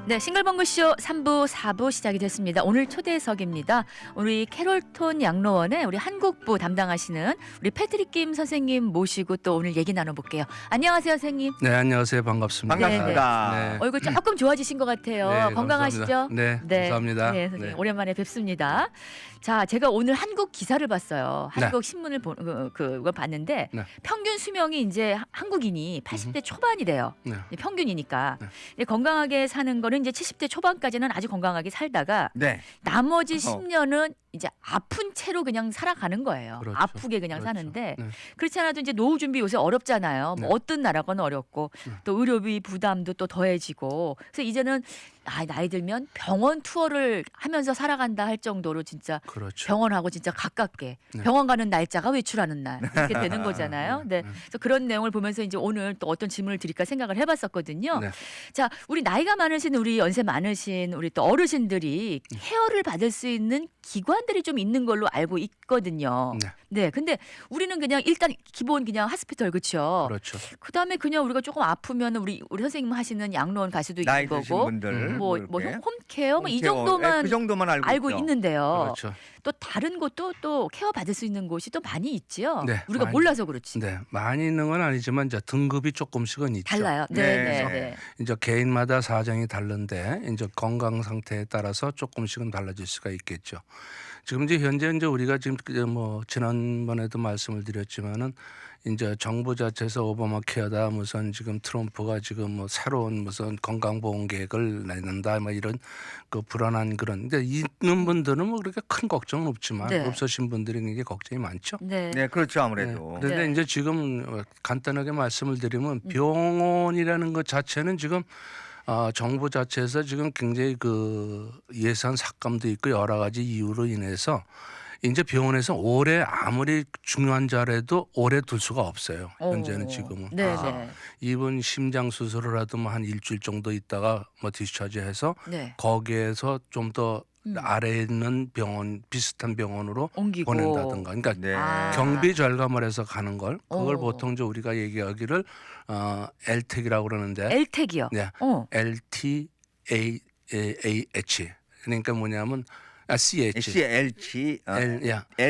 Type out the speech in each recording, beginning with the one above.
네, 싱글벙글쇼 3부, 4부 시작이 됐습니다. 오늘 초대석입니다. 우리 캐롤톤 양로원의 우리 한국부 담당하시는 우리 패트릭 김 선생님 모시고 또 오늘 얘기 나눠볼게요. 안녕하세요, 선생님. 네, 안녕하세요. 반갑습니다. 반갑습니다. 네. 얼굴 조금 좋아지신 것 같아요. 네, 건강하시죠? 감사합니다. 네, 감사합니다. 네, 선생님. 네. 오랜만에 뵙습니다. 자, 제가 오늘 한국 기사를 봤어요. 네. 한국 신문을 그걸 봤는데 네. 평균 수명이 이제 한국인이 80대 초반이래요. 네. 평균이니까. 네. 근데 건강하게 사는 거는 이제 70대 초반까지는 아주 건강하게 살다가 네. 나머지 10년은 이제 아픈 채로 그냥 살아가는 거예요. 그렇죠. 아프게 그냥 그렇죠. 사는데 네. 그렇지 않아도 이제 노후 준비 요새 어렵잖아요. 뭐 네. 어떤 나라건 어렵고 네. 또 의료비 부담도 또 더해지고 그래서 이제는 나이 들면 병원 투어를 하면서 살아간다 할 정도로 진짜 그렇죠. 병원하고 진짜 가깝게 네. 병원 가는 날짜가 외출하는 날 이렇게 되는 거잖아요. 네. 그래서 그런 내용을 보면서 이제 오늘 또 어떤 질문을 드릴까 생각을 해봤었거든요. 네. 자, 우리 나이가 많으신 우리 연세 많으신 우리 또 어르신들이 케어를 받을 수 있는 기관들이 좀 있는 걸로 알고 있거든요. 네. 네, 근데 우리는 그냥 일단 기본 그냥 하스피털 그렇죠. 그렇죠. 그다음에 그냥 우리가 조금 아프면 우리 선생님 하시는 양로원 갈 수도 나이 있는 드신 거고 분들 뭐 이렇게. 홈케어 뭐 이 홈케어. 정도만 그 정도만 알고 있죠. 있는데요. 그렇죠. 또 다른 곳도 또 케어 받을 수 있는 곳이 또 많이 있지요. 네, 우리가 많이- 몰라서 그렇지. 네, 많이 있는 건 아니지만 이제 등급이 조금씩은 있죠. 달라요. 네, 네. 네, 그래서 네. 이제 개인마다 사정이 다른데 이제 건강 상태에 따라서 조금씩은 달라질 수가 있겠죠. 지금 이제 현재 이제 우리가 지금 뭐 지난번에도 말씀을 드렸지만은 이제 정부 자체에서 오바마 케어다 무슨 지금 트럼프가 지금 뭐 새로운 무슨 건강보험 계획을 내는다 뭐 이런 그 불안한 그런 근데 있는 분들은 뭐 그렇게 큰 걱정은 없지만 네. 없으신 분들이 이게 걱정이 많죠. 네. 네, 그렇죠. 아무래도. 그런데 네. 이제 지금 간단하게 말씀을 드리면 병원이라는 것 자체는 지금 정부 자체에서 지금 굉장히 그 예산 삭감도 있고 여러 가지 이유로 인해서 이제 병원에서 오래 아무리 중요한 자라도 오래 둘 수가 없어요. 현재는 지금은. 네, 그래서 네. 이분 심장 수술을 하도 뭐 한 일주일 정도 있다가 뭐 디스차지해서 네. 거기에서 좀 더 아래에 있는 병원 비슷한 병원으로 옮기고 보낸다든가. 그러니까 네. 경비 절감을 해서 가는 걸 그걸 어. 보통 이제 우리가 얘기하기를 LTAC이라고 그러는데 엘텍이요. 네. LTAH 그러니까 뭐냐면 CH CLC,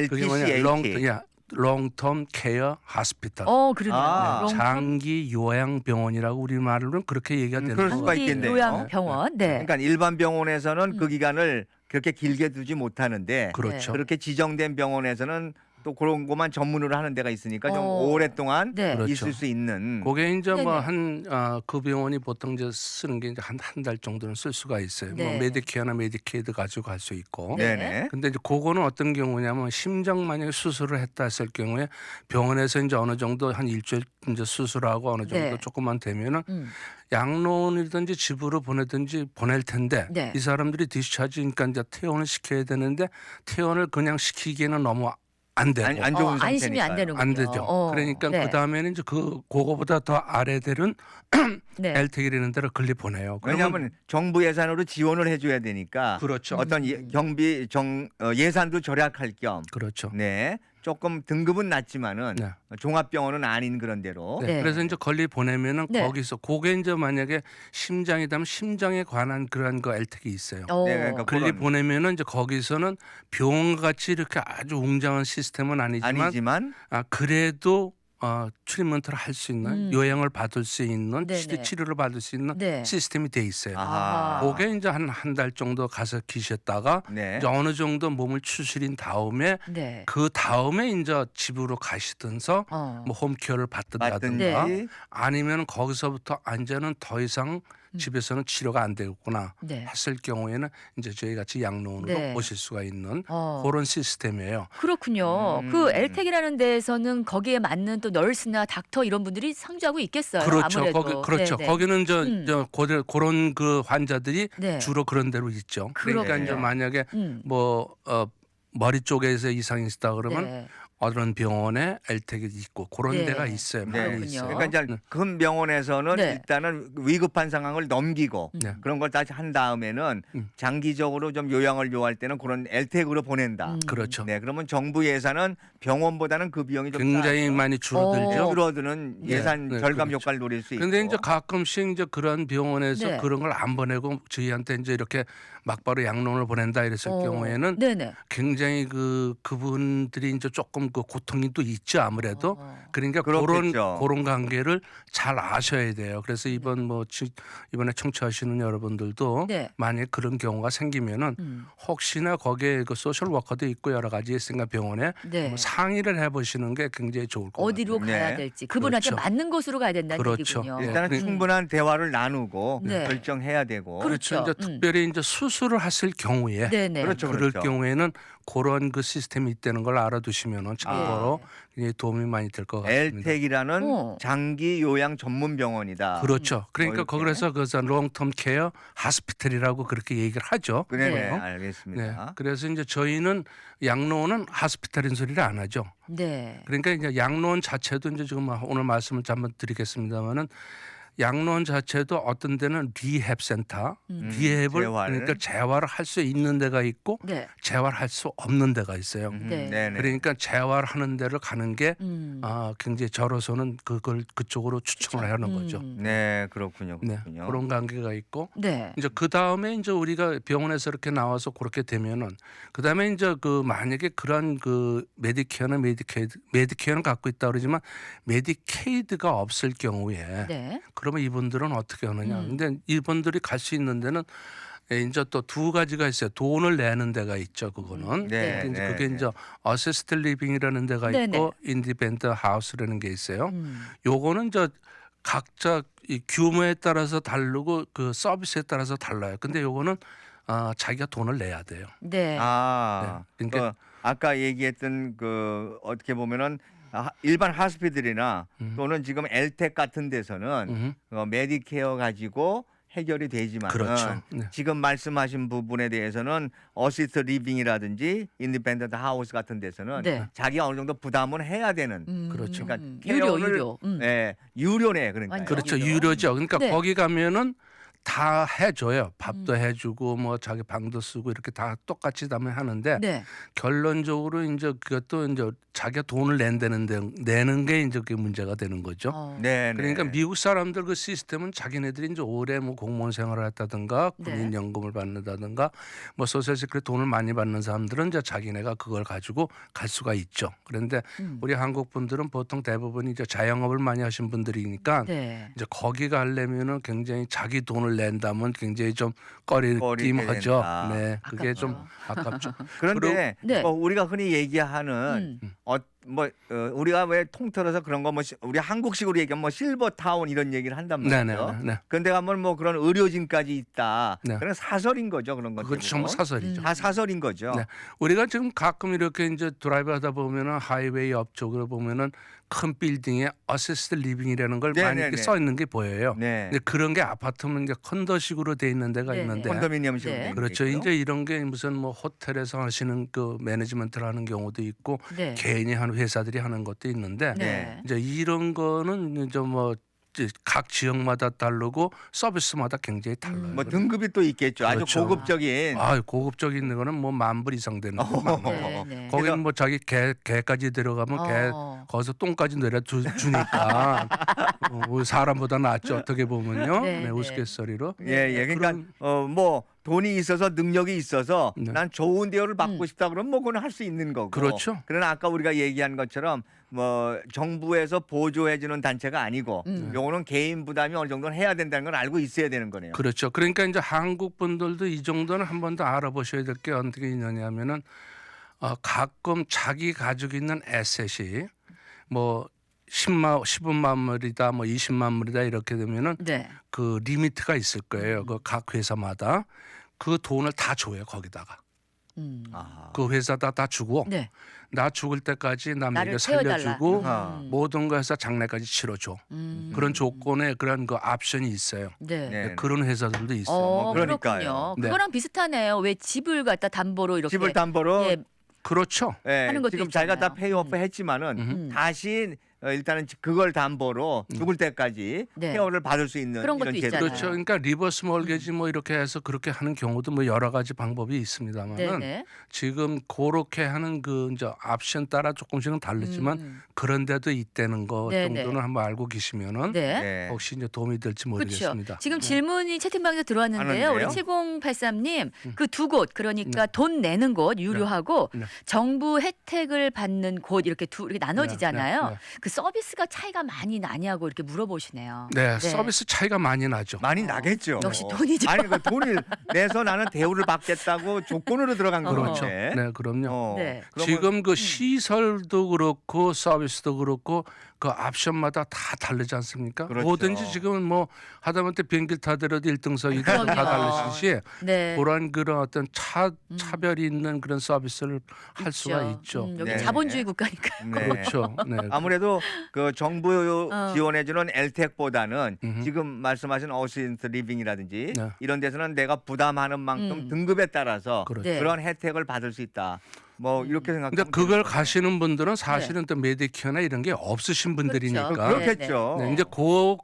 그게 뭐냐 LTCH. long-term care hospital 그러네요. 아. 장기 요양 병원이라고 우리말로는 그렇게 얘기가 되는 그럴 수가 거예요. 장기 있겠네요. 요양 병원. 네. 그러니까 일반 병원에서는 그 기간을 그렇게 길게 두지 못하는데 그렇죠. 그렇게 지정된 병원에서는 또 그런 것만 전문으로 하는 데가 있으니까 좀 오랫동안 네. 그렇죠. 있을 수 있는. 그게 이제 뭐 네네. 한 그 병원이 보통 이제 쓰는 게 이제 한 달 정도는 쓸 수가 있어요. 네. 뭐 메디케어나 메디케이드 가지고 갈 수 있고. 네. 네네. 근데 이제 그거는 어떤 경우냐면 심장 만약에 수술을 했다 했을 경우에 병원에서 이제 어느 정도 한 일주일 이제 수술하고 어느 정도 네. 조금만 되면은 음. 양로원이든지 집으로 보내든지 보낼 텐데 네. 이 사람들이 디스차지 그러니까 이제 퇴원을 시켜야 되는데 퇴원을 그냥 시키기에는 너무 안 되고 안 좋은 상태니까. 안심이 안 되는군요. 안 되죠. 그러니까 네. 그 다음에는 이제 그거보다 더 아래들은 네. LTA라는 데로 걸리 보내요. 그러면 왜냐하면 정부 예산으로 지원을 해줘야 되니까 그렇죠. 어떤 경비 예산도 절약할 겸 그렇죠. 네, 조금 등급은 낮지만은 네. 종합병원은 아닌 그런 데로 네. 네. 그래서 이제 걸리 보내면은 네. 거기서 그게 이제 만약에 심장이다면 심장에 관한 그러한 그 LTA가 있어요. 네, 그러니까 걸리 그런- 보내면은 이제 거기서는 병원 같이 이렇게 아주 웅장한 시스템은 아니지만 그래도 트리트먼트를 할 수 있는 요양을 받을 수 있는 네네. 치료를 받을 수 있는 네. 시스템이 돼 있어요. 아하. 그게 이제 한 달 정도 가서 계셨다가 네. 이제 어느 정도 몸을 추스린 다음에 네. 그 다음에 이제 집으로 가시든서 어. 뭐 홈케어를 받든다든가 맞든지 아니면 거기서부터 이제는 더 이상 집에서는 치료가 안 되겠구나 네. 했을 경우에는 이제 저희 같이 양로원으로 네. 오실 수가 있는 어. 그런 시스템이에요. 그렇군요. 그 엘텍이라는 데에서는 거기에 맞는 또 널스나 닥터 이런 분들이 상주하고 있겠어요. 그렇죠. 아무래도. 그렇죠. 네네. 거기는 그런 그 환자들이 네. 주로 그런 데로 있죠. 그러니까 그렇군요. 이제 만약에 음. 뭐 머리 쪽에서 이상이 있다 그러면 네. 어떤 병원에 엘텍이 있고 그런 네. 데가 있어요. 많이 그렇군요. 있어요. 그러니까 이제 네. 큰 병원에서는 네. 일단은 위급한 상황을 넘기고 네. 그런 걸 다시 한 다음에는 음. 장기적으로 좀 요양을 요할 때는 그런 엘텍으로 보낸다. 그렇죠. 네, 그러면 정부 예산은 병원보다는 그 비용이 좀 굉장히 싸죠. 많이 줄어들죠. 줄어드는 네. 예산 네, 절감 그렇죠. 효과를 노릴 수 있고. 근데 이제 가끔씩 이제 그런 병원에서 네. 그런 걸 안 보내고 저희한테 이제 이렇게 막바로 양론을 보낸다 이랬을 경우에는 네네. 굉장히 그분들이 이제 조금 그 고통이 또 있죠 아무래도. 그러니까 그렇겠죠. 그런 관계를 잘 아셔야 돼요. 그래서 이번에 청취하시는 여러분들도 네. 만약 그런 경우가 생기면은 혹시나 거기에 그 소셜 워커도 있고 여러 가지 있으니까 병원에 네. 한번 상의를 해보시는 게 굉장히 좋을 것 어디로 같아요. 가야 네. 될지 그분한테 그렇죠. 맞는 곳으로 가야 된다는 그렇죠. 얘기군요. 예. 일단은 그러니까- 충분한 대화를 나누고 네. 결정해야 되고. 그렇죠. 이제 특별히 이제 수술을 하실 경우에 네네. 그렇죠. 그럴 경우에는 그런 그 시스템이 있다는 걸 알아두시면은 참고로 굉장히 도움이 많이 될 것 같습니다. 엘텍이라는 어. 장기 요양 전문 병원이다. 그렇죠. 그러니까 이렇게. 그래서 그래서 롱텀 케어 하스피탈이라고 그렇게 얘기를 하죠. 네, 네. 네. 알겠습니다. 그래서 이제 저희는 양로원은 하스피탈인 소리를 안 하죠. 네. 그러니까 이제 양로원 자체도 이제 지금 오늘 말씀을 한번 드리겠습니다만은 양로원 자체도 어떤 데는 리헵 센터, 리헵을 재활. 그러니까 재활을 할 수 있는 데가 있고 네. 재활할 수 없는 데가 있어요. 네. 네네. 그러니까 재활하는 데를 가는 게 음. 굉장히 저로서는 그걸 그쪽으로 추천을 하는 거죠. 네, 그렇군요. 네, 그렇군요. 그런 관계가 있고 네. 이제 그 다음에 이제 우리가 병원에서 이렇게 나와서 그렇게 되면은 그 다음에 이제 그 만약에 그런 그 메디케어는 갖고 있다 그러지만 메디케이드가 없을 경우에 네. 그러면 이분들은 어떻게 하느냐? 근데 이분들이 갈 수 있는 데는 이제 또 두 가지가 있어요. 돈을 내는 데가 있죠. 그거는 네, 근데 이제 네, 그게 네. 이제 어시스트 리빙이라는 데가 네네. 있고 인디펜던트 하우스라는 게 있어요. 요거는 저 각자 이 규모에 따라서 다르고 그 서비스에 따라서 달라요. 근데 요거는 자기가 돈을 내야 돼요. 네. 네. 그러니까- 그 아까 얘기했던 그 어떻게 보면은 일반 하스피들이나 또는 지금 엘텍 같은 데서는 메디케어 가지고 해결이 되지만 그렇죠. 네. 지금 말씀하신 부분에 대해서는 어시스트 리빙이라든지 인디펜던트 하우스 같은 데서는 네. 자기가 어느 정도 부담을 해야 되는 그렇죠. 그러니까 유료 케어를 유료. 네, 유료네 그러니까 완전 그렇죠. 유료. 유료죠. 그러니까 네. 거기 가면은 다 해줘요. 밥도 해주고 뭐 자기 방도 쓰고 이렇게 다 똑같이 다음에 하는데 네. 결론적으로 이제 그것도 이제 자기가 돈을 내는 게 이제 그게 문제가 되는 거죠. 네, 네. 그러니까 미국 사람들 그 시스템은 자기네들이 이제 오래 뭐 공무원 생활을 했다든가 네. 국민연금을 받는다든가 뭐 소셜세큐리티 돈을 많이 받는 사람들은 이제 자기네가 그걸 가지고 갈 수가 있죠. 그런데 우리 한국 분들은 보통 대부분 이제 자영업을 많이 하신 분들이니까 네. 이제 거기 가려면은 굉장히 자기 돈을 낸다면 굉장히 좀 꺼리게 꺼리낌하죠. 된다. 네, 그게 아깝죠. 좀 아깝죠. 그런데 네. 뭐 우리가 흔히 얘기하는 우리가 왜 통틀어서 그런 거 뭐 우리 한국식으로 얘기하면 뭐 실버타운 이런 얘기를 한단 말이죠. 네네. 그런데 가면 뭐 그런 의료진까지 있다. 네. 그런 사설인 거죠 그런 것들. 그건 전부 사설이죠. 다 사설인 거죠. 네. 우리가 지금 가끔 이렇게 이제 드라이브하다 보면은 하이웨이 옆쪽으로 보면은 큰 빌딩에 어시스트 리빙이라는 걸 많이 네네네. 이렇게 써 있는 게 보여요. 네. 근데 그런 게 아파트면 이제 컨도식으로 돼 있는 데가 네네. 있는데 컨도미니엄식으로 네. 돼 있는 그렇죠. 게 있고요. 이제 이런 게 무슨 뭐 호텔에서 하시는 그 매니지먼트를 하는 경우도 있고 네. 개인이 하는 회사들이 하는 것도 있는데 네. 이제 이런 거는 이제 뭐 각 지역마다 다르고 서비스마다 굉장히 달라요. 뭐 등급이 또 있겠죠. 아주 그렇죠. 고급적인. 고급적인 거는 뭐 10,000불 이상 되는 거. 네. 네. 거기는 뭐 자기 개까지 들어가면 개 거기서 똥까지 내려 주니까 사람보다 낫죠 어떻게 보면요. 네, 네, 네. 우스갯소리로. 예. 그러니까 뭐 돈이 있어서 능력이 있어서 네. 난 좋은 대우를 받고 싶다 그러면 뭐 그건 할 수 있는 거고. 그렇죠. 그러나 아까 우리가 얘기한 것처럼 뭐 정부에서 보조해 주는 단체가 아니고 요거는 개인 부담이 어느 정도는 해야 된다는 걸 알고 있어야 되는 거네요. 그렇죠. 그러니까 이제 한국 분들도 이 정도는 한 번 더 알아보셔야 될 게 어떻게 있느냐면은 가끔 자기 가지고 있는 에셋이 뭐 15만 불이다 뭐 20만 불이다 이렇게 되면은 네. 그 리미트가 있을 거예요. 그 각 회사마다 그 돈을 다 줘요 거기다가. 아. 그 회사다 다 주고 네. 나 죽을 때까지 나 나를 먹여 채워달라. 살려주고 모든 거 해서 장례까지 치러줘. 그런 조건에 그런 그 옵션이 있어요. 네. 네. 그런 회사들도 있어요. 그러니까요. 그렇군요. 네. 그거랑 비슷하네요. 왜 집을 갖다 담보로 이렇게 집을 담보로 예, 그렇죠. 예, 하는 것도 지금 자기가 다 있잖아요. 페이오프 했지만은 음. 다시 일단은 그걸 담보로 죽을 때까지 네. 케어를 받을 수 있는 그런 것도 이런 제도. 있잖아요. 그렇죠. 그러니까 리버스 몰게지 뭐 이렇게 해서 그렇게 하는 경우도 뭐 여러 가지 방법이 있습니다만은 네네. 지금 그렇게 하는 그 이제 옵션 따라 조금씩은 다르지만 그런데도 있다는 거 네네. 정도는 한번 알고 계시면은 네. 네. 혹시 이제 도움이 될지 그렇죠. 모르겠습니다. 지금 질문이 채팅방에서 들어왔는데요. 우리 하는데요? 7083님 그 두 곳 그러니까 돈 내는 곳 유료하고 네. 정부 혜택을 받는 곳 이렇게 이렇게 나눠지잖아요. 네, 네. 그 서비스가 차이가 많이 나냐고 이렇게 물어보시네요. 네, 서비스 차이가 많이 나죠. 많이 나겠죠. 역시 돈이죠. 아니 그 돈을 내서 나는 대우를 받겠다고 조건으로 들어간 그렇죠. 건데. 네, 그럼요. 네. 그러면 지금 그 시설도 그렇고 서비스도 그렇고 그 옵션마다 다 다르지 않습니까? 그렇죠. 뭐든지 지금은 뭐 하다못해 비행기 타더라도 1등석이 다 그럼요. 다르듯이 네. 그런 어떤 차별이 있는 그런 서비스를 할 수가 있죠. 여기 네. 자본주의 국가니까. 네. 그렇죠. 네. 아무래도 그 정부 어. 지원해주는 엘텍보다는 음흠. 지금 말씀하신 어시스턴트 리빙이라든지 네. 이런 데서는 내가 부담하는 만큼 음. 등급에 따라서 그렇죠. 네. 그런 혜택을 받을 수 있다. 뭐 이렇게 생각하면 근데 그걸 되는 거죠. 가시는 분들은 사실은 또 메디케어나 이런 게 없으신 분들이니까. 그렇죠. 그렇겠죠. 네, 이제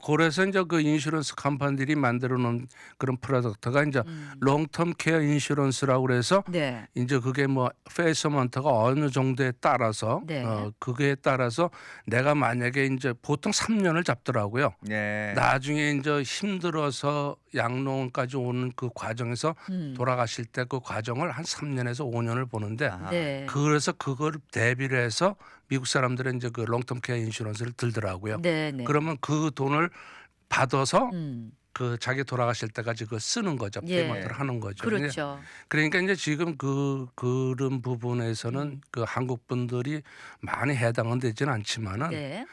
그래서 이제 그 인슈런스 컴퍼니들이 만들어 놓은 그런 프로덕트가 이제 롱텀 케어 인슈런스라고 그래서 네. 이제 그게 뭐 페이스먼트가 어느 정도에 따라서 네. 그거에 따라서 내가 만약에 이제 보통 3년을 잡더라고요. 네. 나중에 이제 힘들어서 양로원까지 오는 그 과정에서 돌아가실 때 그 과정을 한 3년에서 5년을 보는데 아하. 네. 그래서 그걸 대비를 해서 미국 사람들은 이제 그 롱텀 케어 인슈런스를 들더라고요. 네. 네. 그러면 그 돈을 받아서 음. 그 자기 돌아가실 때까지 그 쓰는 거죠. 예. 페이먼트를 하는 거죠. 그렇죠. 그러니까 이제 지금 그런 부분에서는 그 한국 분들이 많이 해당은 되지는 않지만은 네.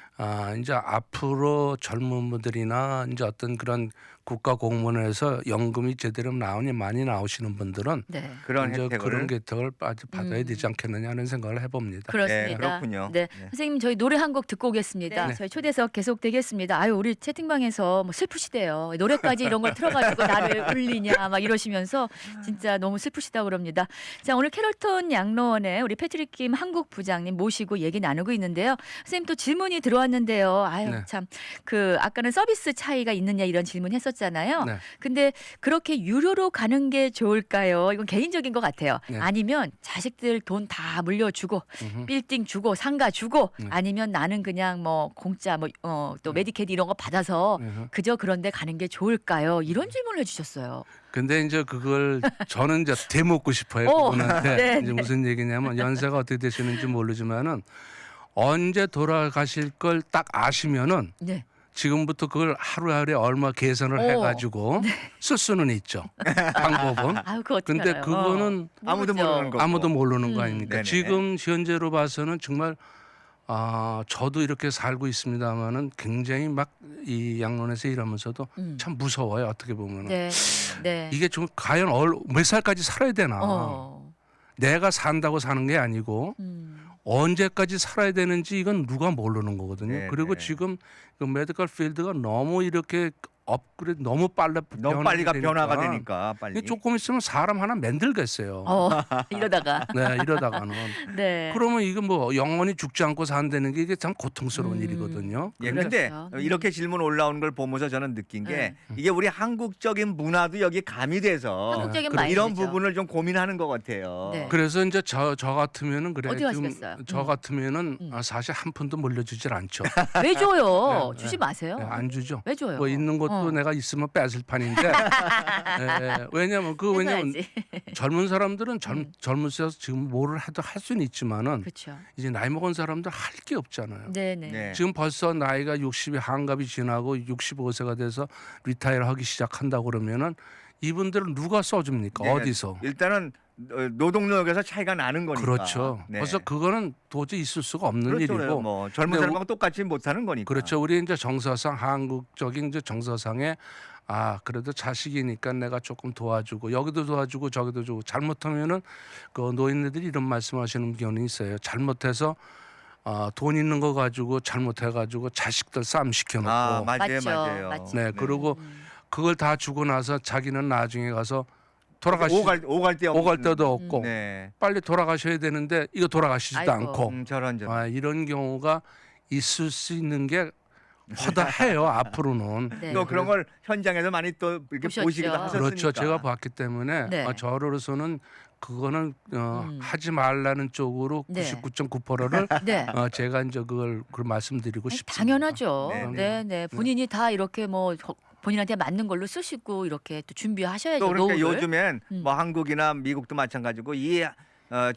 이제 앞으로 젊은 분들이나 이제 어떤 그런 국가 공무원에서 연금이 제대로 많이 나오시는 분들은 네. 그런 이제 혜택을 그런 혜택을 받아야 되지 않겠느냐 하는 생각을 해봅니다. 그렇습니다. 네, 그렇군요. 네. 네. 선생님 저희 노래 한 곡 듣고 오겠습니다. 네. 저희 초대석 계속 되겠습니다. 아유 우리 채팅방에서 뭐 슬프시대요. 노래까지 이런 걸 틀어가지고 나를 울리냐 막 이러시면서 진짜 너무 슬프시다고 그럽니다. 자 오늘 캐롤톤 양로원에 우리 패트릭 김 한국 부장님 모시고 얘기 나누고 있는데요. 선생님 또 질문이 들어왔는데요. 아유 네. 참 그 아까는 서비스 차이가 있느냐 이런 질문 했었잖아요. 네. 근데 그렇게 유료로 가는 게 좋을까요? 이건 개인적인 것 같아요. 네. 아니면 자식들 돈 다 물려주고 음흠. 빌딩 주고 상가 주고 네. 아니면 나는 그냥 뭐 공짜 또 메디케이드 이런 거 받아서 음흠. 그저 그런 데 가는 게 좋을까요? 이런 질문을 해주셨어요. 근데 이제 그걸 저는 이제 대묻고 싶어요. 오, 그분한테 네, 이제 네. 무슨 얘기냐면 연세가 어떻게 되시는지 모르지만은 언제 돌아가실 걸 딱 아시면은 네. 지금부터 그걸 하루하루에 얼마 계산을 오, 해가지고 쓸 수는 있죠. 방법은. 아유 그거 어떻게 근데 알아요? 그거는 아무도 모르죠. 모르는 거. 아무도 모르는 거 음. 아닙니까? 네네. 지금 현재로 봐서는 정말 저도 이렇게 살고 있습니다만은 굉장히 막 이 양론에서 일하면서도 참 무서워요. 어떻게 보면은 네. 네. 이게 좀 과연 몇 살까지 살아야 되나? 어. 내가 산다고 사는 게 아니고 언제까지 살아야 되는지 이건 누가 모르는 거거든요. 네, 그리고 네. 지금 그 메디컬 필드가 너무 이렇게 업그레이드 너무 너무 빨리가 변화가 되니까 빨리. 이게 조금 있으면 사람 하나 만들겠어요. 이러다가 네, 이러다가는. 네. 그러면 이게 뭐 영원히 죽지 않고 산다는 게 이게 참 고통스러운 일이거든요. 예, 근데 그렇죠. 이렇게 질문 올라오는 걸 보면서 저는 느낀 게 네. 이게 우리 한국적인 문화도 여기 가미돼서 한국적인 이런 마인드죠. 부분을 좀 고민하는 것 같아요. 네. 그래서 이제 저 같으면은 그래. 어디 지금 가시겠어요? 저 같으면은 사실 한 푼도 물려주질 않죠. 왜 줘요? 네, 주지 마세요. 네, 안 주죠. 왜 줘요? 뭐 있는 것도 내가 있으면 뺏을 판인데. 왜냐면 해줘야지. 젊은 사람들은 젊으셔서 지금 뭐를 해도 할 수는 있지만은 그렇죠. 이제 나이 먹은 사람들 할 게 없잖아요. 네네. 네. 지금 벌써 나이가 60이 한갑이 지나고 65세가 돼서 리타이어 하기 시작한다고 그러면은 이분들은 누가 써줍니까? 네, 어디서? 일단은 노동력에서 차이가 나는 거니까. 그렇죠. 네. 그래서 그거는 도저히 있을 수가 없는 그렇죠. 일이고. 뭐 젊은 근데 사람하고 똑같이 못하는 거니까. 그렇죠. 우리 이제 정서상 한국적인 이제 정서상에 그래도 자식이니까 내가 조금 도와주고 여기도 도와주고 저기도 주고 잘못하면은 그 노인네들이 이런 말씀하시는 경우는 있어요. 잘못해서 돈 있는 거 가지고 잘못해가지고 자식들 싸움 시켜놓고. 맞아요, 맞죠. 맞아요. 맞죠. 네, 그리고 그걸 다 주고 나서 자기는 나중에 가서 오갈 데 없는. 오갈 데도 없고 네. 빨리 돌아가셔야 되는데 이거 돌아가시지도 아이고. 않고 저런. 이런 경우가 있을 수 있는 게 허다해요. 앞으로는. 네. 또 그런 걸 현장에서 많이 또 이렇게 보셨죠. 보시기도 하셨으니까. 그렇죠. 제가 봤기 때문에 네. 저로서는 그거는 하지 말라는 쪽으로 네. 99.9%를 네. 제가 이제 그걸 말씀드리고 아니, 싶습니다. 당연하죠. 네, 네, 네. 본인이 다 이렇게 뭐 본인한테 맞는 걸로 쓰시고 이렇게 또 준비하셔야죠. 또 그러니까 노후를. 요즘엔 뭐 한국이나 미국도 마찬가지고 이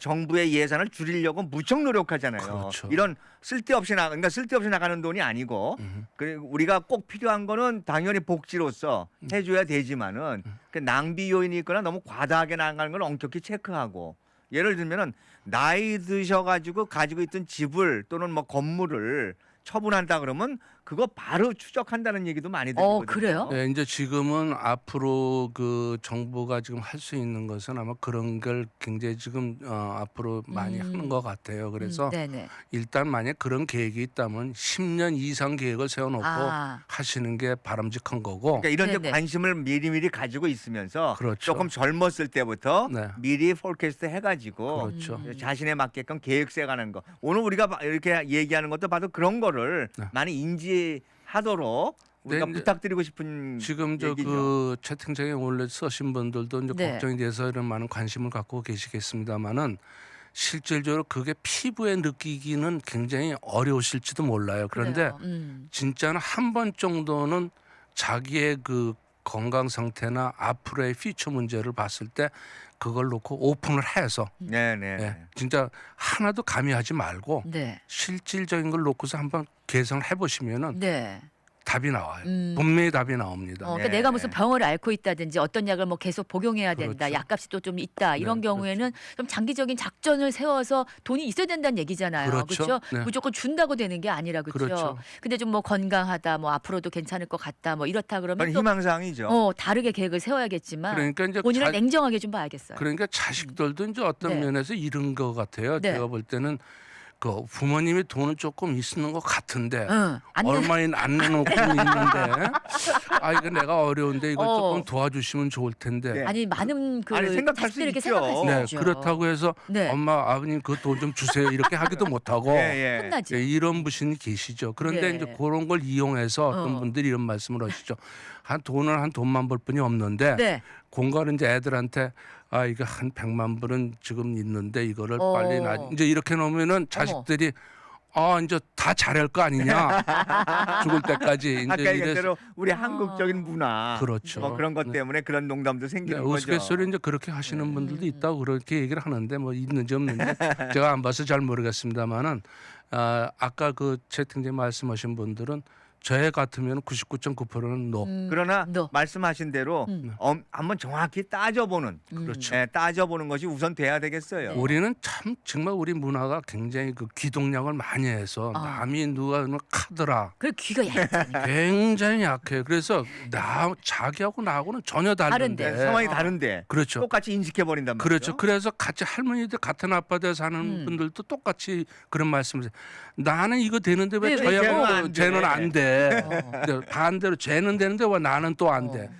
정부의 예산을 줄이려고 무척 노력하잖아요. 그렇죠. 이런 그러니까 쓸데없이 나가는 돈이 아니고 그리고 우리가 꼭 필요한 거는 당연히 복지로서 해줘야 되지만은 그 낭비 요인이 있거나 너무 과다하게 나가는 걸 엄격히 체크하고 예를 들면은 나이 드셔가지고 가지고 있던 집을 또는 뭐 건물을 처분한다 그러면 그거 바로 추적한다는 얘기도 많이 들거든요. 그래요? 네, 이제 지금은 앞으로 그 정부가 지금 할 수 있는 것은 아마 그런 걸 굉장히 지금 앞으로 많이 하는 것 같아요. 그래서 네네. 일단 만약 그런 계획이 있다면 10년 이상 계획을 세워놓고 하시는 게 바람직한 거고. 그러니까 이런 데 네네. 관심을 미리미리 가지고 있으면서 그렇죠. 조금 젊었을 때부터 네. 미리 폴캐스트 해가지고 그렇죠. 자신에 맞게끔 계획 세가는 거. 오늘 우리가 이렇게 얘기하는 것도 봐도 그런 거를 네. 많이 인지하도록 우리가 네, 부탁드리고 싶은 지금 얘기죠. 그 채팅창에 원래 쓰신 분들도 이제 네. 걱정에 대해서 이런 많은 관심을 갖고 계시겠습니다만은 실질적으로 그게 피부에 느끼기는 굉장히 어려우실지도 몰라요. 그런데 그래요. 진짜는 한 번 정도는 자기의 그 건강 상태나 앞으로의 피처 문제를 봤을 때 그걸 놓고 오픈을 해서 네네. 예, 진짜 하나도 가미하지 말고 네. 실질적인 걸 놓고서 한번 개선을 해보시면은 네. 답이 나와요. 분명히 답이 나옵니다. 그러니까 네. 내가 무슨 병을 앓고 있다든지 어떤 약을 뭐 계속 복용해야 된다. 그렇죠. 약값이 또 좀 있다. 이런 네, 경우에는 좀 장기적인 작전을 세워서 돈이 있어야 된다는 얘기잖아요. 그렇죠. 그렇죠? 네. 무조건 준다고 되는 게 아니라 그렇죠. 그렇죠. 근데 좀 뭐 건강하다. 뭐 앞으로도 괜찮을 것 같다. 뭐 이렇다 그건 그러면 또 희망사항이죠. 다르게 계획을 세워야겠지만 그러니까 이제 본인을 냉정하게 좀 봐야겠어요. 그러니까 자식들도 이제 어떤 네. 면에서 이런 것 같아요. 네. 제가 볼 때는 그 부모님이 돈을 조금 있는 것 같은데 안 얼마 안 내놓고 있는데 이거 내가 어려운데 이걸 조금 도와주시면 좋을 텐데. 네. 아니 많은 그 아니, 생각할 수 자식들이 이렇게 있죠. 생각할 수 네, 있죠. 그렇다고 해서 네. 엄마 아버님 그 돈 좀 주세요 이렇게 하기도 못하고 예, 예. 혼나지. 이런 분이 계시죠. 그런데 네. 이제 그런 걸 이용해서 어떤 분들이 이런 말씀을 하시죠. 한 돈만 벌 뿐이 없는데 네. 공과는 이제 애들한테 이거 한 100만 불은 지금 있는데 이거를 어. 빨리 이제 이렇게 놓으면은 자식들이 이제 다 잘할 거 아니냐 죽을 때까지 아까 이제 얘기한 대로 우리 한국적인 문화 그렇죠. 뭐 그런 것 때문에 그런 농담도 네, 생기는 거죠. 우스갯소리 이제 그렇게 하시는 분들도 있다고 그렇게 얘기를 하는데 뭐 있는지 없는지 제가 안 봐서 잘 모르겠습니다만은 아까 그 채팅창에 말씀하신 분들은 저 같으면 99.9%는 노. 그러나 너. 말씀하신 대로 한번 정확히 따져보는 그렇죠. 따져보는 것이 우선 돼야 되겠어요. 네. 우리는 참 정말 우리 문화가 굉장히 그 귀동량을 많이 해서 남이 누가 카더라 그 귀가 얇잖아요. 굉장히 약해요. 그래서 자기하고 나하고는 전혀 다른데. 네, 상황이 다른데 그렇죠. 똑같이 인식해 버린단 말이죠. 그렇죠. 그래서 같이 할머니들 같은 아빠들 사는 분들도 똑같이 그런 말씀을 해요. 나는 이거 되는데 왜 왜 저하고 쟤는 안 돼. 어. 반대로 쟤는 되는데 왜 나는 또 안 돼.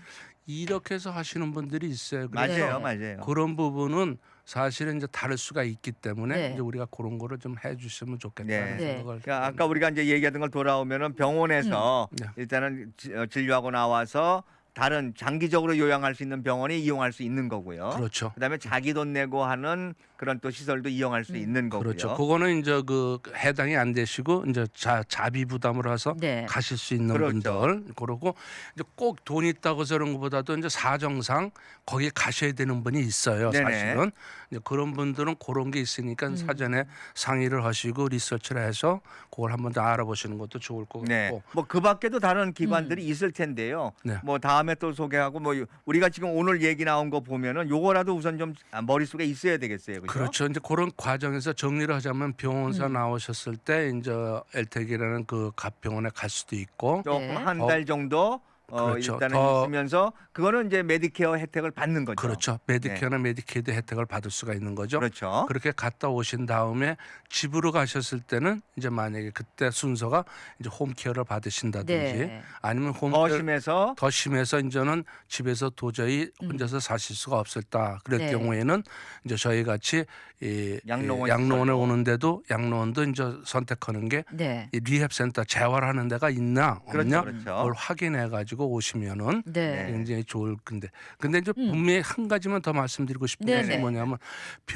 이렇게 해서 하시는 분들이 있어요. 그래서 맞아요, 맞아요. 그런 부분은 사실은 이제 다를 수가 있기 때문에 네. 이제 우리가 그런 거를 좀 해주시면 좋겠다는 네. 생각을. 그러니까 아까 우리가 이제 얘기하던 걸 돌아오면은 병원에서 네. 일단은 진료하고 나와서 다른 장기적으로 요양할 수 있는 병원이 이용할 수 있는 거고요. 그렇죠. 그다음에 자기 돈 내고 하는 그런 또 시설도 이용할 수 있는 거고요. 그렇죠. 그거는 이제 그 해당이 안 되시고 이제 자비 부담으로 해서 네. 가실 수 있는 그렇죠. 분들 그러고 이제 꼭 돈 있다고 저런 것보다도 이제 사정상 거기 가셔야 되는 분이 있어요. 네네. 사실은 이제 그런 분들은 그런 게 있으니까 사전에 상의를 하시고 리서치를 해서 그걸 한번 더 알아보시는 것도 좋을 것 같고. 네. 뭐 그 밖에도 다른 기관들이 있을 텐데요. 네. 뭐 다음에 또 소개하고 뭐 우리가 지금 오늘 얘기 나온 거 보면은 요거라도 우선 좀 머릿속에 있어야 되겠어요. 그죠? 그렇죠. 이제 그런 과정에서 정리를 하자면 병원사 나오셨을 때 이제 엘텍이라는 그 갑병원에 갈 수도 있고 조금 네. 한 달 정도 그렇죠. 일단은 더- 있으면서 그거는 이제 메디케어 혜택을 받는 거죠. 그렇죠. 메디케어나 메디케이드 혜택을 받을 수가 있는 거죠. 그렇죠. 그렇게 갔다 오신 다음에 집으로 가셨을 때는 이제 만약에 그때 순서가 이제 홈케어를 받으신다든지 네. 아니면 더 홈케어 심해서 더 심해서 이제는 집에서 도저히 혼자서 사실 수가 없었다. 그럴 네. 경우에는 이제 저희 같이 이 양로원 양로원에 시설로. 오는데도 양로원도 이제 선택하는 게 네. 이 리헵센터 재활하는 데가 있나 그렇죠, 없냐 그렇죠. 그걸 확인해 가지고 오시면은 네. 굉장히 좋을 건데 근데 이제 분명히 한 가지만 더 말씀드리고 싶은 네네. 것이 뭐냐면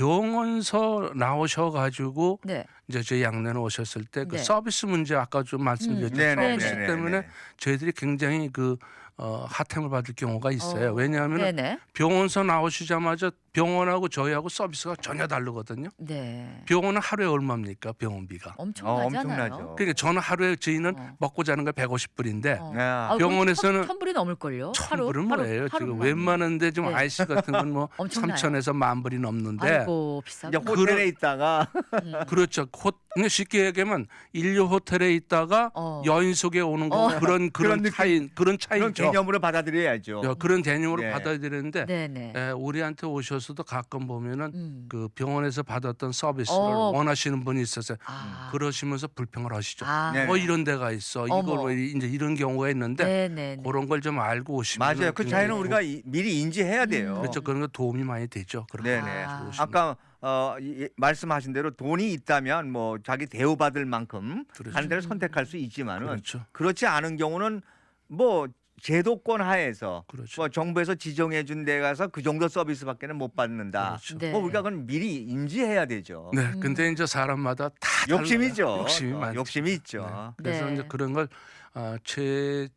병원서 나오셔 가지고 네. 이제 저희 양로원에 오셨을 때 그 네. 서비스 문제 아까 좀 말씀드렸죠. 네네. 서비스 네네. 때문에 저희들이 굉장히 그 핫템을 받을 경우가 있어요. 왜냐하면 네네. 병원서 나오시자마자 병원하고 저희하고 서비스가 전혀 다르거든요. 네. 병원은 하루에 얼마입니까? 병원비가. 엄청나잖아요. 엄청나죠. 그러니까 저는 하루에 저희는 어. 먹고 자는 거 150불인데 어. 네. 아, 병원에서는 천불이 넘을걸요. 천불은 뭐예요? 지금 웬만한데 좀 네. 아이스 같은 건 뭐 엄청나요. 3천에서 10,000불이 넘는데 아이고 이제 비싸고. 호텔에 있다가 그렇죠. 그냥 쉽게 얘기하면 인류 호텔에 있다가 여인숙에 오는 거 그런 그런 느낌. 차이 그런 그런 차이죠. 개념으로 받아들여야죠. 그런 개념으로 네. 받아들이는데 네네. 우리한테 오셔서도 가끔 보면은 음. 그 병원에서 받았던 서비스를 어. 원하시는 분이 있었어요. 아. 그러시면서 불평을 하시죠. 아. 네. 이런 데가 있어. 어머. 이걸 왜 이제 이런 경우가 있는데 네네. 그런 걸 좀 알고 오시면 맞아요. 그 차이는 우리가 미리 인지해야 돼요. 그렇죠. 그런 거 도움이 많이 되죠. 그렇게 네네. 아. 오시면. 아까 말씀하신 대로 돈이 있다면 뭐 자기 대우받을 만큼 그렇죠. 하는 데를 선택할 수 있지만은 그렇죠. 그렇지 않은 경우는 뭐 제도권 하에서 그렇죠. 뭐 정부에서 지정해 준 데 가서 그 정도 서비스밖에는 못 받는다. 그렇죠. 네. 뭐 우리가 그건 미리 인지해야 되죠. 네, 근데 이제 사람마다 다 욕심이죠. 달라요. 욕심이 많죠. 욕심이 있죠. 그래서 네. 이제 그런 걸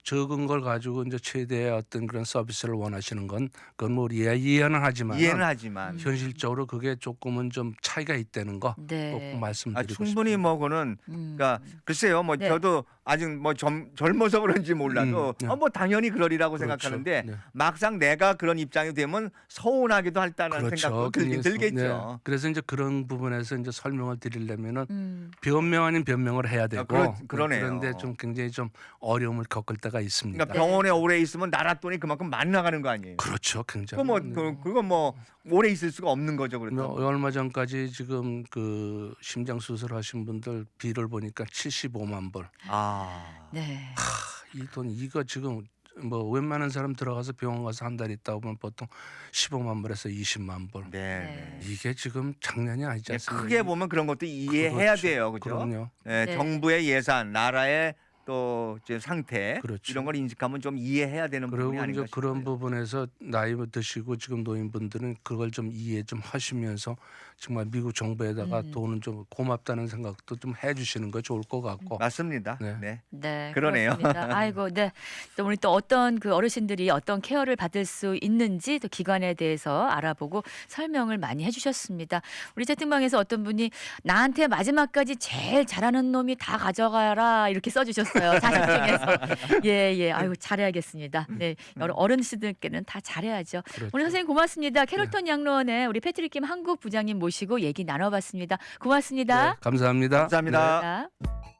적은 걸 가지고 이제 최대의 어떤 그런 서비스를 원하시는 건 그건 뭐 이해는 하지만 이해는 하지만 현실적으로 그게 조금은 좀 차이가 있다는 거 네. 꼭 말씀드리고 충분히 뭐 그거는 음. 그러니까 글쎄요 뭐 네. 저도 아직 뭐 젊어서 그런지 몰라도 네. 뭐 당연히 그러리라고 그렇죠. 생각하는데 네. 막상 내가 그런 입장이 되면 서운하기도 할다는 그렇죠. 생각도 들긴 들겠죠. 네. 그래서 이제 그런 부분에서 이제 설명을 드리려면은 음. 변명 아닌 변명을 해야 되고 그러네요. 그런데 좀 굉장히 좀 어려움을 겪을 때가 있습니다. 그러니까 병원에 오래 있으면 나라 돈이 그만큼 많이 나가는 거 아니에요. 그렇죠, 굉장히. 그거 뭐 오래 있을 수가 없는 거죠. 뭐 그렇죠. 얼마 전까지 지금 그 심장 수술하신 분들 비를 보니까 75만 불. 아. 네. 이 돈 이거 지금 뭐 웬만한 사람 들어가서 병원 가서 한 달 있다 보면 보통 15만 불에서 20만 불. 네. 이게 지금 장난이 아니지 않습니까? 크게 보면 그런 것도 이해해야 그렇죠. 돼요. 그죠? 그럼요. 네, 네. 정부의 예산, 나라의 또 이제 상태 그렇죠. 이런 걸 인식하면 좀 이해해야 되는 부분이 그리고 아닌가 이제 그런 싶어요. 부분에서 나이 드시고 지금 노인분들은 그걸 좀 이해 좀 하시면서 정말 미국 정부에다가 돈은 좀 고맙다는 생각도 좀 해주시는 거 좋을 것 같고. 맞습니다. 네. 네. 네, 그러네요. 그렇습니다. 아이고, 네. 또 오늘 또 어떤 그 어르신들이 어떤 케어를 받을 수 있는지 또 기관에 대해서 알아보고 설명을 많이 해주셨습니다. 우리 채팅방에서 어떤 분이 나한테 마지막까지 제일 잘하는 놈이 다 가져가라 이렇게 써주셨어요. 자식 중에서. 예. 아이고 잘해야겠습니다. 네, 여러 어른씨들께는 다 잘해야죠. 그렇죠. 오늘 선생님 고맙습니다. 캐롤턴 양로원의 우리 패트릭 김 한국 부장님 모시고 얘기 나눠봤습니다. 고맙습니다. 네, 감사합니다. 감사합니다. 감사합니다.